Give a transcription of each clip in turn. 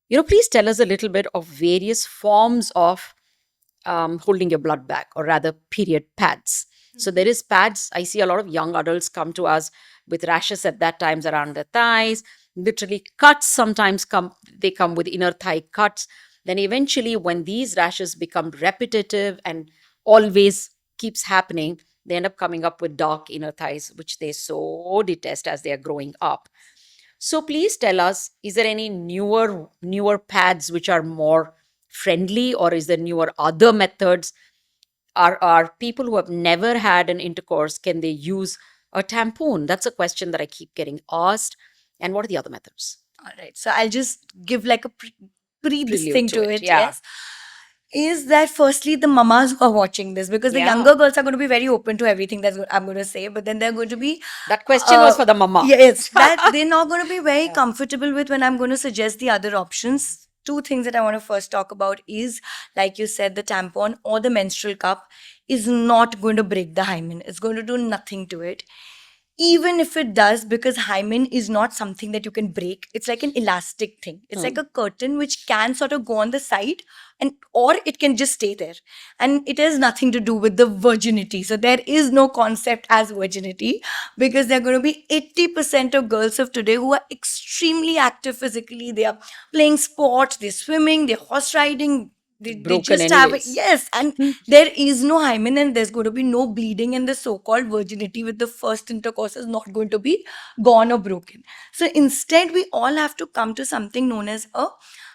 Please tell us a little bit of various forms of holding your blood back, or rather, period pads. So there is pads. I see a lot of young adults come to us with rashes at that times around the thighs, literally cuts. Sometimes they come with inner thigh cuts. Then eventually, when these rashes become repetitive and always keeps happening, they end up coming up with dark inner thighs, which they so detest as they are growing up. So please tell us, is there any newer pads which are more friendly, or is there newer other methods? Are people who have never had an intercourse, can they use a tampon? That's a question that I keep getting asked. And what are the other methods? All right. So I'll just give like a pre this Prelude thing to to it. it. Yeah. Yes. Is that firstly the mamas who are watching this, because the Yeah. younger girls are going to be very open to everything that I'm going to say, but then they're going to be That question was for the mama. yes, that they're not going to be very Yeah. comfortable with when I'm going to suggest the other options. Two things that I want to first talk about is, like you said, the tampon or the menstrual cup is not going to break the hymen. It's going to do nothing to it. Even if it does, because hymen is not something that you can break. It's like an elastic thing. It's like a curtain which can sort of go on the side, and or it can just stay there. And it has nothing to do with the virginity. So there is no concept as virginity, because there are going to be 80% of girls of today who are extremely active physically. They are playing sports, they're swimming, they're horse riding. They Broken just have it. anyways. Yes, and there is no hymen, and there's going to be no bleeding, and the so-called virginity with the first intercourse is not going to be gone or broken. So instead, we all have to come to something known as a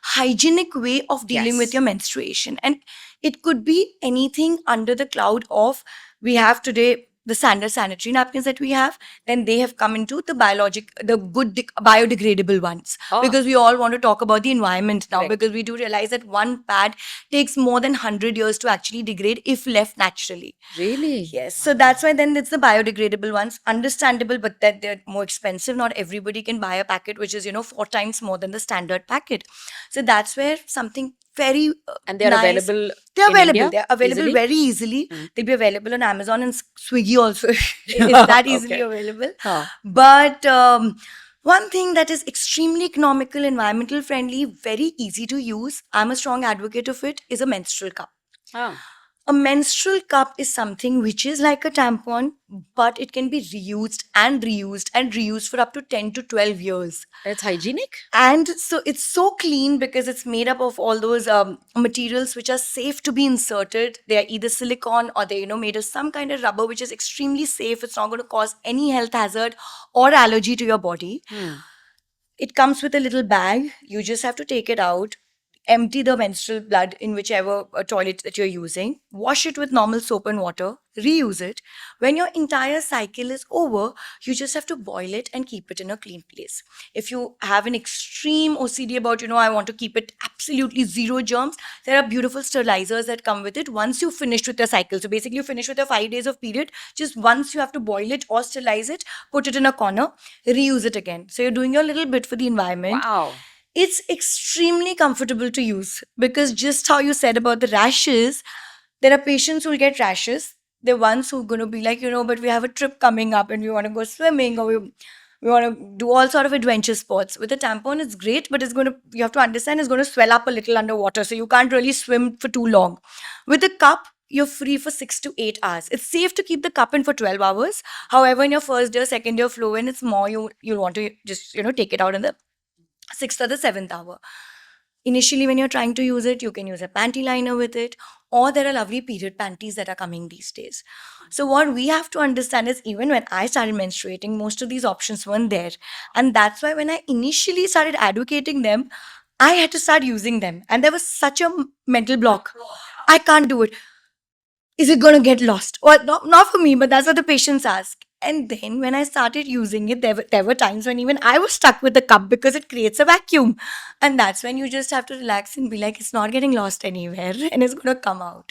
hygienic way of dealing with Yes. your menstruation. And it could be anything under the cloud of, we have today the standard sanitary napkins that we have, then they have come into the good biodegradable ones, Oh, because we all want to talk about the environment now, correct. because we do realize that one pad takes more than 100 years to actually degrade if left naturally. Really? Yes, so that's why then it's the biodegradable ones. Understandable, but that they're more expensive. Not everybody can buy a packet which is 4 times more than the standard packet. So that's where something very And they are nice. available They're in available. India They're available easily? very easily. Mm. They'll be available on Amazon and Swiggy also. It's that easily Okay. available. Huh. But one thing that is extremely economical, environmental friendly, very easy to use, I'm a strong advocate of it, is a menstrual cup. Ah. A menstrual cup is something which is like a tampon, but it can be reused and reused and reused for up to 10 to 12 years. It's hygienic? And so it's so clean because it's made up of all those materials which are safe to be inserted. They are either silicone or they're made of some kind of rubber which is extremely safe. It's not going to cause any health hazard or allergy to your body. It comes with a little bag. You just have to take it out, empty the menstrual blood in whichever toilet that you're using, wash it with normal soap and water, reuse it. When your entire cycle is over, you just have to boil it and keep it in a clean place. If you have an extreme OCD about, I want to keep it absolutely zero germs, there are beautiful sterilizers that come with it once you finished with your cycle. So basically, you finish with your 5 days of period, just once you have to boil it or sterilize it, put it in a corner, reuse it again. So you're doing your little bit for the environment. Wow. It's extremely comfortable to use, because just how you said about the rashes, there are patients who will get rashes. They're ones who are going to be like, but we have a trip coming up and we want to go swimming, or we want to do all sort of adventure sports. With a tampon, it's great, but you have to understand, it's going to swell up a little underwater. So you can't really swim for too long. With a cup, you're free for 6 to 8 hours. It's safe to keep the cup in for 12 hours. However, in your first day or second day of flow, when it's more, you'll want to just, take it out in the 6th or the 7th hour. Initially, when you're trying to use it, you can use a panty liner with it, or there are lovely period panties that are coming these days. So, what we have to understand is, even when I started menstruating, most of these options weren't there. And that's why when I initially started advocating them, I had to start using them. And there was such a mental block. I can't do it. Is it going to get lost? Well, not for me, but that's what the patients ask. And then when I started using it, there were times when even I was stuck with the cup because it creates a vacuum. And that's when you just have to relax and be like, it's not getting lost anywhere and it's going to come out.